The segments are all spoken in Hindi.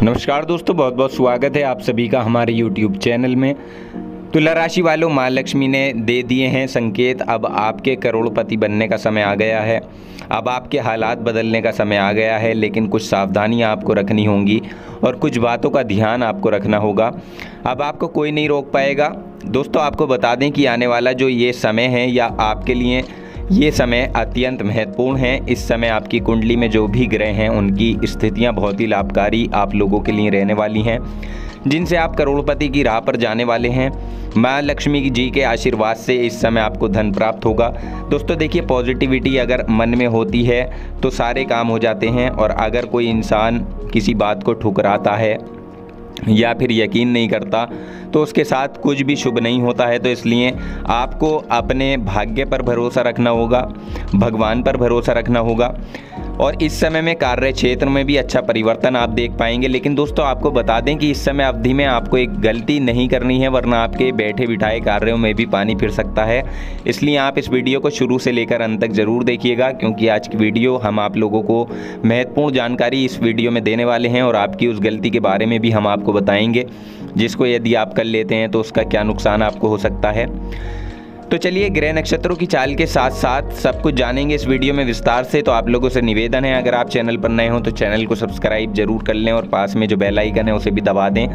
नमस्कार दोस्तों, बहुत बहुत स्वागत है आप सभी का हमारे YouTube चैनल में। तुला राशि वालों, माँ लक्ष्मी ने दे दिए हैं संकेत। अब आपके करोड़पति बनने का समय आ गया है। अब आपके हालात बदलने का समय आ गया है, लेकिन कुछ सावधानियां आपको रखनी होंगी और कुछ बातों का ध्यान आपको रखना होगा। अब आपको कोई नहीं रोक पाएगा। दोस्तों, आपको बता दें कि आने वाला जो ये समय है या आपके लिए ये समय अत्यंत महत्वपूर्ण है। इस समय आपकी कुंडली में जो भी ग्रह हैं उनकी स्थितियां बहुत ही लाभकारी आप लोगों के लिए रहने वाली हैं, जिनसे आप करोड़पति की राह पर जाने वाले हैं। माँ लक्ष्मी जी के आशीर्वाद से इस समय आपको धन प्राप्त होगा। दोस्तों देखिए, पॉजिटिविटी अगर मन में होती है तो सारे काम हो जाते हैं, और अगर कोई इंसान किसी बात को ठुकराता है या फिर यकीन नहीं करता तो उसके साथ कुछ भी शुभ नहीं होता है। तो इसलिए आपको अपने भाग्य पर भरोसा रखना होगा, भगवान पर भरोसा रखना होगा, और इस समय में कार्य क्षेत्र में भी अच्छा परिवर्तन आप देख पाएंगे। लेकिन दोस्तों, आपको बता दें कि इस समय अवधि में आपको एक गलती नहीं करनी है, वरना आपके बैठे बिठाए कार्यों में भी पानी फिर सकता है। इसलिए आप इस वीडियो को शुरू से लेकर अंत तक ज़रूर देखिएगा, क्योंकि आज की वीडियो हम आप लोगों को महत्वपूर्ण जानकारी इस वीडियो में देने वाले हैं, और आपकी उस गलती के बारे में भी हम आपको बताएंगे, जिसको यदि आप कर लेते हैं तो उसका क्या नुकसान आपको हो सकता है। तो चलिए, ग्रह नक्षत्रों की चाल के साथ साथ सब कुछ जानेंगे इस वीडियो में विस्तार से। तो आप लोगों से निवेदन है, अगर आप चैनल पर नए हो तो चैनल को सब्सक्राइब जरूर कर लें, और पास में जो बेल आइकन है उसे भी दबा दें,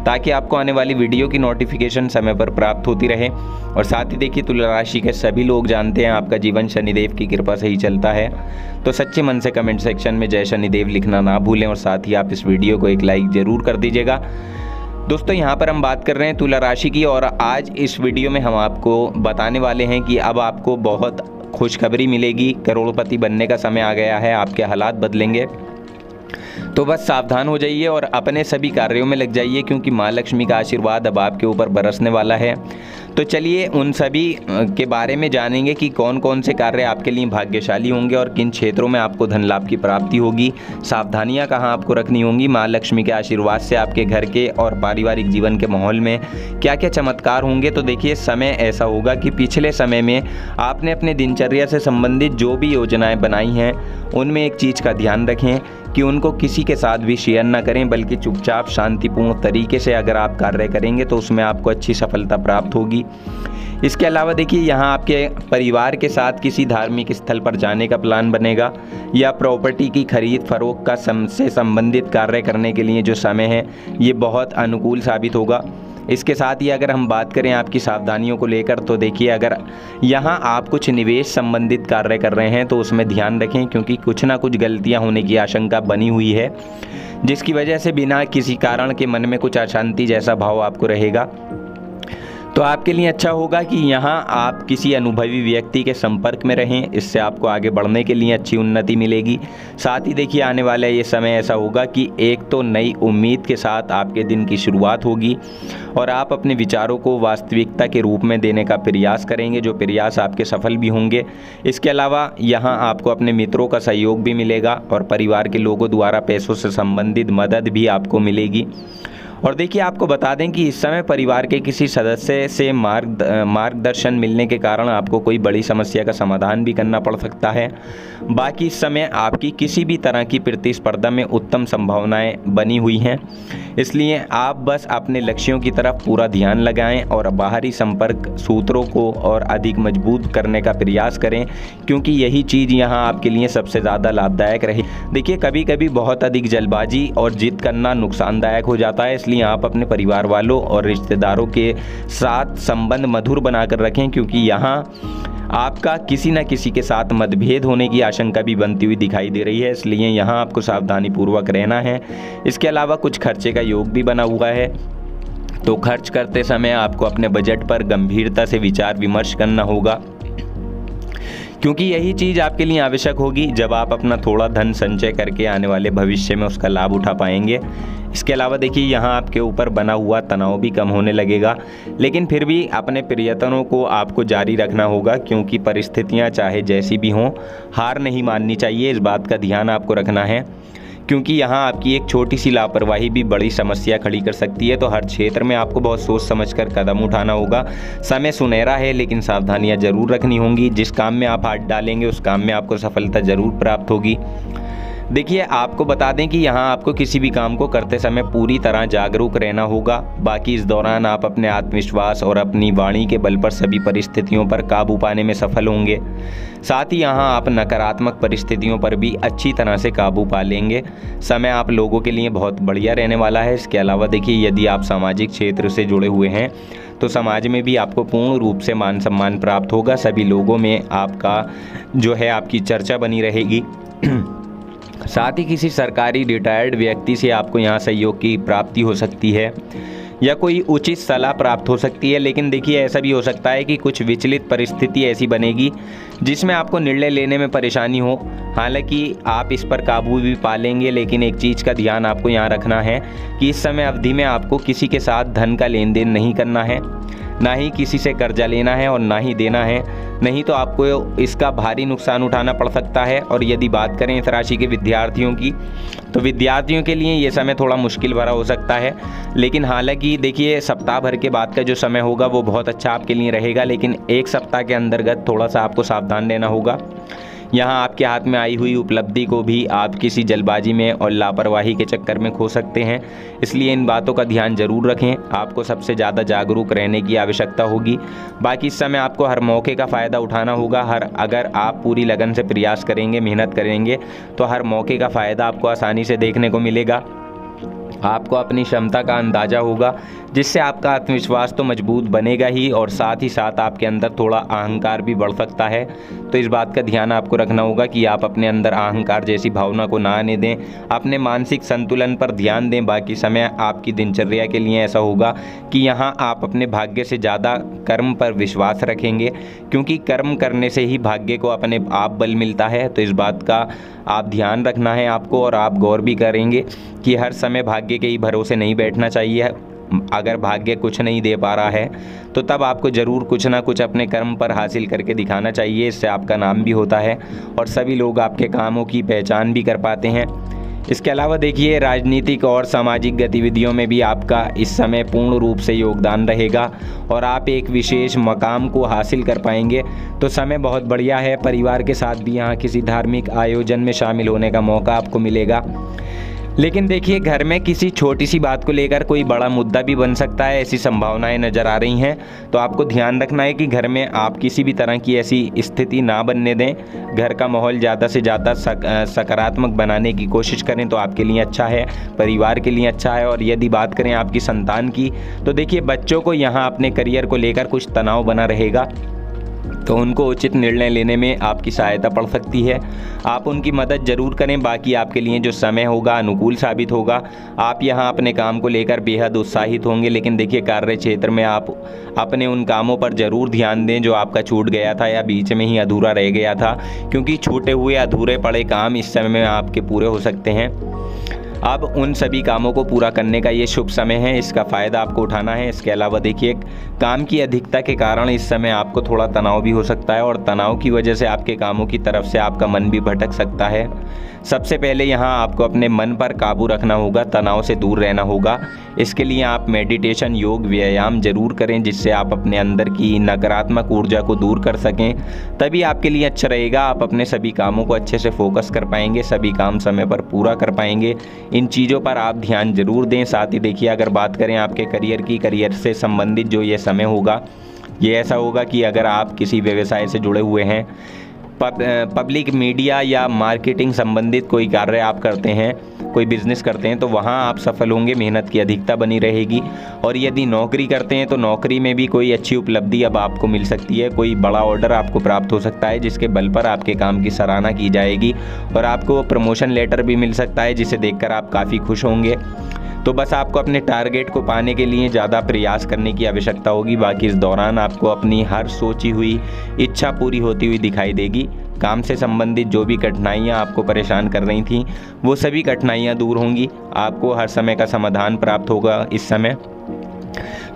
ताकि आपको आने वाली वीडियो की नोटिफिकेशन समय पर प्राप्त होती रहे। और साथ ही देखिए, तुला राशि के सभी लोग जानते हैं आपका जीवन शनिदेव की कृपा से ही चलता है। तो सच्चे मन से कमेंट सेक्शन में जय शनिदेव लिखना ना भूलें, और साथ ही आप इस वीडियो को एक लाइक ज़रूर कर दीजिएगा। दोस्तों, यहाँ पर हम बात कर रहे हैं तुला राशि की, और आज इस वीडियो में हम आपको बताने वाले हैं कि अब आपको बहुत खुशखबरी मिलेगी। करोड़पति बनने का समय आ गया है, आपके हालात बदलेंगे। तो बस सावधान हो जाइए और अपने सभी कार्यों में लग जाइए, क्योंकि माँ लक्ष्मी का आशीर्वाद अब आपके ऊपर बरसने वाला है। तो चलिए, उन सभी के बारे में जानेंगे कि कौन कौन से कार्य आपके लिए भाग्यशाली होंगे और किन क्षेत्रों में आपको धन लाभ की प्राप्ति होगी। सावधानियां कहां आपको रखनी होंगी। माँ लक्ष्मी के आशीर्वाद से आपके घर के और पारिवारिक जीवन के माहौल में क्या क्या चमत्कार होंगे। तो देखिए, समय ऐसा होगा कि पिछले समय में आपने अपने दिनचर्या से संबंधित जो भी योजनाएँ बनाई हैं, उनमें एक चीज़ का ध्यान रखें कि उनको किसी के साथ भी शेयर ना करें, बल्कि चुपचाप शांतिपूर्ण तरीके से अगर आप कार्य करेंगे तो उसमें आपको अच्छी सफलता प्राप्त होगी। इसके अलावा देखिए, यहाँ आपके परिवार के साथ किसी धार्मिक स्थल पर जाने का प्लान बनेगा, या प्रॉपर्टी की खरीद फरोख्त का से संबंधित कार्य करने के लिए जो समय है ये बहुत अनुकूल साबित होगा। इसके साथ ही अगर हम बात करें आपकी सावधानियों को लेकर, तो देखिए, अगर यहाँ आप कुछ निवेश संबंधित कार्य कर रहे हैं तो उसमें ध्यान रखें, क्योंकि कुछ ना कुछ गलतियाँ होने की आशंका बनी हुई है, जिसकी वजह से बिना किसी कारण के मन में कुछ अशांति जैसा भाव आपको रहेगा। तो आपके लिए अच्छा होगा कि यहाँ आप किसी अनुभवी व्यक्ति के संपर्क में रहें, इससे आपको आगे बढ़ने के लिए अच्छी उन्नति मिलेगी। साथ ही देखिए, आने वाला ये समय ऐसा होगा कि एक तो नई उम्मीद के साथ आपके दिन की शुरुआत होगी, और आप अपने विचारों को वास्तविकता के रूप में देने का प्रयास करेंगे, जो प्रयास आपके सफल भी होंगे। इसके अलावा यहाँ आपको अपने मित्रों का सहयोग भी मिलेगा, और परिवार के लोगों द्वारा पैसों से संबंधित मदद भी आपको मिलेगी। और देखिए, आपको बता दें कि इस समय परिवार के किसी सदस्य से मार्गदर्शन मिलने के कारण आपको कोई बड़ी समस्या का समाधान भी करना पड़ सकता है। बाकी इस समय आपकी किसी भी तरह की प्रतिस्पर्धा में उत्तम संभावनाएं बनी हुई हैं, इसलिए आप बस अपने लक्ष्यों की तरफ पूरा ध्यान लगाएं और बाहरी संपर्क सूत्रों को और अधिक मजबूत करने का प्रयास करें, क्योंकि यही चीज़ यहाँ आपके लिए सबसे ज़्यादा लाभदायक रही। देखिए, कभी कभी बहुत अधिक जल्दबाजी और जिद करना नुकसानदायक हो जाता है, इसलिए आप अपने परिवार वालों और रिश्तेदारों के साथ संबंध मधुर बनाकर रखें, क्योंकि यहाँ आपका किसी न किसी के साथ मतभेद होने की आशंका भी बनती हुई दिखाई दे रही है, इसलिए यहाँ आपको सावधानी पूर्वक रहना है। इसके अलावा कुछ खर्चे का योग भी बना हुआ है, तो खर्च करते समय आपको अपने बजट पर गंभीरता से विचार विमर्श करना होगा, क्योंकि यही चीज़ आपके लिए आवश्यक होगी जब आप अपना थोड़ा धन संचय करके आने वाले भविष्य में उसका लाभ उठा पाएंगे। इसके अलावा देखिए, यहाँ आपके ऊपर बना हुआ तनाव भी कम होने लगेगा, लेकिन फिर भी अपने प्रयत्नों को आपको जारी रखना होगा, क्योंकि परिस्थितियाँ चाहे जैसी भी हों, हार नहीं माननी चाहिए। इस बात का ध्यान आपको रखना है, क्योंकि यहाँ आपकी एक छोटी सी लापरवाही भी बड़ी समस्या खड़ी कर सकती है। तो हर क्षेत्र में आपको बहुत सोच समझकर कदम उठाना होगा। समय सुनहरा है, लेकिन सावधानियाँ जरूर रखनी होंगी। जिस काम में आप हाथ डालेंगे उस काम में आपको सफलता जरूर प्राप्त होगी। देखिए, आपको बता दें कि यहाँ आपको किसी भी काम को करते समय पूरी तरह जागरूक रहना होगा। बाकी इस दौरान आप अपने आत्मविश्वास और अपनी वाणी के बल पर सभी परिस्थितियों पर काबू पाने में सफल होंगे। साथ ही यहाँ आप नकारात्मक परिस्थितियों पर भी अच्छी तरह से काबू पा लेंगे। समय आप लोगों के लिए बहुत बढ़िया रहने वाला है। इसके अलावा देखिए, यदि आप सामाजिक क्षेत्र से जुड़े हुए हैं तो समाज में भी आपको पूर्ण रूप से मान सम्मान प्राप्त होगा। सभी लोगों में आपका जो है आपकी चर्चा बनी रहेगी। साथ ही किसी सरकारी रिटायर्ड व्यक्ति से आपको यहाँ सहयोग की प्राप्ति हो सकती है या कोई उचित सलाह प्राप्त हो सकती है। लेकिन देखिए, ऐसा भी हो सकता है कि कुछ विचलित परिस्थिति ऐसी बनेगी जिसमें आपको निर्णय लेने में परेशानी हो। हालांकि आप इस पर काबू भी पा लेंगे, लेकिन एक चीज़ का ध्यान आपको यहाँ रखना है कि इस समय अवधि में आपको किसी के साथ धन का लेन देन नहीं करना है, ना ही किसी से कर्जा लेना है और ना ही देना है, नहीं तो आपको इसका भारी नुकसान उठाना पड़ सकता है। और यदि बात करें इस राशि के विद्यार्थियों की, तो विद्यार्थियों के लिए ये समय थोड़ा मुश्किल भरा हो सकता है। लेकिन हालांकि देखिए, सप्ताह भर के बाद का जो समय होगा वो बहुत अच्छा आपके लिए रहेगा, लेकिन एक सप्ताह के अंतर्गत थोड़ा सा आपको सावधान रहना होगा। यहाँ आपके हाथ में आई हुई उपलब्धि को भी आप किसी जल्दबाजी में और लापरवाही के चक्कर में खो सकते हैं, इसलिए इन बातों का ध्यान जरूर रखें। आपको सबसे ज़्यादा जागरूक रहने की आवश्यकता होगी। बाकी इस समय आपको हर मौके का फ़ायदा उठाना होगा। अगर आप पूरी लगन से प्रयास करेंगे, मेहनत करेंगे, तो हर मौके का फ़ायदा आपको आसानी से देखने को मिलेगा। आपको अपनी क्षमता का अंदाज़ा होगा, जिससे आपका आत्मविश्वास तो मजबूत बनेगा ही, और साथ ही साथ आपके अंदर थोड़ा अहंकार भी बढ़ सकता है। तो इस बात का ध्यान आपको रखना होगा कि आप अपने अंदर अहंकार जैसी भावना को ना आने दें। अपने मानसिक संतुलन पर ध्यान दें। बाकी समय आपकी दिनचर्या के लिए ऐसा होगा कि यहाँ आप अपने भाग्य से ज़्यादा कर्म पर विश्वास रखेंगे, क्योंकि कर्म करने से ही भाग्य को अपने आप बल मिलता है। तो इस बात का आप ध्यान रखना है आपको, और आप गौर भी करेंगे कि हर समय भाग्य के ही भरोसे नहीं बैठना चाहिए। अगर भाग्य कुछ नहीं दे पा रहा है तो तब आपको ज़रूर कुछ ना कुछ अपने कर्म पर हासिल करके दिखाना चाहिए। इससे आपका नाम भी होता है और सभी लोग आपके कामों की पहचान भी कर पाते हैं। इसके अलावा देखिए, राजनीतिक और सामाजिक गतिविधियों में भी आपका इस समय पूर्ण रूप से योगदान रहेगा और आप एक विशेष मकाम को हासिल कर पाएंगे। तो समय बहुत बढ़िया है। परिवार के साथ भी यहाँ किसी धार्मिक आयोजन में शामिल होने का मौका आपको मिलेगा। लेकिन देखिए, घर में किसी छोटी सी बात को लेकर कोई बड़ा मुद्दा भी बन सकता है, ऐसी संभावनाएं नज़र आ रही हैं। तो आपको ध्यान रखना है कि घर में आप किसी भी तरह की ऐसी स्थिति ना बनने दें। घर का माहौल ज़्यादा से ज़्यादा सकारात्मक बनाने की कोशिश करें तो आपके लिए अच्छा है, परिवार के लिए अच्छा है। और यदि बात करें आपकी संतान की, तो देखिए, बच्चों को यहाँ अपने करियर को लेकर कुछ तनाव बना रहेगा, तो उनको उचित निर्णय लेने में आपकी सहायता पड़ सकती है। आप उनकी मदद ज़रूर करें। बाकी आपके लिए जो समय होगा अनुकूल साबित होगा। आप यहाँ अपने काम को लेकर बेहद उत्साहित होंगे। लेकिन देखिए, कार्य क्षेत्र में आप अपने उन कामों पर ज़रूर ध्यान दें जो आपका छूट गया था या बीच में ही अधूरा रह गया था, क्योंकि छूटे हुए अधूरे पड़े काम इस समय में आपके पूरे हो सकते हैं। अब उन सभी कामों को पूरा करने का ये शुभ समय है, इसका फ़ायदा आपको उठाना है। इसके अलावा देखिए, काम की अधिकता के कारण इस समय आपको थोड़ा तनाव भी हो सकता है, और तनाव की वजह से आपके कामों की तरफ से आपका मन भी भटक सकता है। सबसे पहले यहाँ आपको अपने मन पर काबू रखना होगा, तनाव से दूर रहना होगा। इसके लिए आप मेडिटेशन, योग, व्यायाम जरूर करें, जिससे आप अपने अंदर की नकारात्मक ऊर्जा को दूर कर सकें। तभी आपके लिए अच्छा रहेगा। आप अपने सभी कामों को अच्छे से फोकस कर पाएंगे, सभी काम समय पर पूरा कर पाएंगे। इन चीज़ों पर आप ध्यान जरूर दें। साथ ही देखिए, अगर बात करें आपके करियर से संबंधित जो ये समय होगा, ये ऐसा होगा कि अगर आप किसी व्यवसाय से जुड़े हुए हैं, पब्लिक मीडिया या मार्केटिंग संबंधित कोई कार्य आप करते हैं, कोई बिजनेस करते हैं, तो वहाँ आप सफल होंगे, मेहनत की अधिकता बनी रहेगी। और यदि नौकरी करते हैं तो नौकरी में भी कोई अच्छी उपलब्धि अब आपको मिल सकती है। कोई बड़ा ऑर्डर आपको प्राप्त हो सकता है, जिसके बल पर आपके काम की सराहना की जाएगी और आपको प्रमोशन लेटर भी मिल सकता है, जिसे देखकर आप काफ़ी खुश होंगे। तो बस आपको अपने टारगेट को पाने के लिए ज़्यादा प्रयास करने की आवश्यकता होगी। बाकी इस दौरान आपको अपनी हर सोची हुई इच्छा पूरी होती हुई दिखाई देगी। काम से संबंधित जो भी कठिनाइयाँ आपको परेशान कर रही थीं, वो सभी कठिनाइयाँ दूर होंगी। आपको हर समय का समाधान प्राप्त होगा इस समय।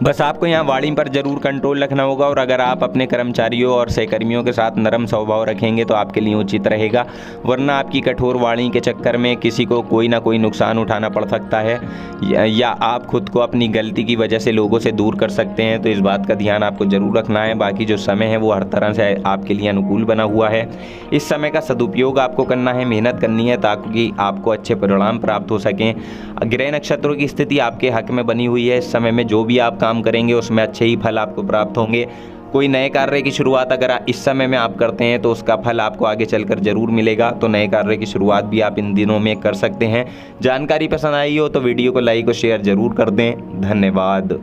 बस आपको यहाँ वाणी पर ज़रूर कंट्रोल रखना होगा, और अगर आप अपने कर्मचारियों और सहकर्मियों के साथ नरम स्वभाव रखेंगे तो आपके लिए उचित रहेगा, वरना आपकी कठोर वाणी के चक्कर में किसी को कोई ना कोई नुकसान उठाना पड़ सकता है, या आप खुद को अपनी गलती की वजह से लोगों से दूर कर सकते हैं। तो इस बात का ध्यान आपको ज़रूर रखना है। बाकी जो समय है वो हर तरह से आपके लिए अनुकूल बना हुआ है। इस समय का सदुपयोग आपको करना है, मेहनत करनी है ताकि आपको अच्छे परिणाम प्राप्त हो सकें। ग्रह नक्षत्रों की स्थिति आपके हक में बनी हुई है। इस समय में जो भी आप काम करेंगे उसमें अच्छे ही फल आपको प्राप्त होंगे। कोई नए कार्य की शुरुआत अगर इस समय में आप करते हैं तो उसका फल आपको आगे चलकर जरूर मिलेगा। तो नए कार्य की शुरुआत भी आप इन दिनों में कर सकते हैं। जानकारी पसंद आई हो तो वीडियो को लाइक और शेयर जरूर कर दें। धन्यवाद।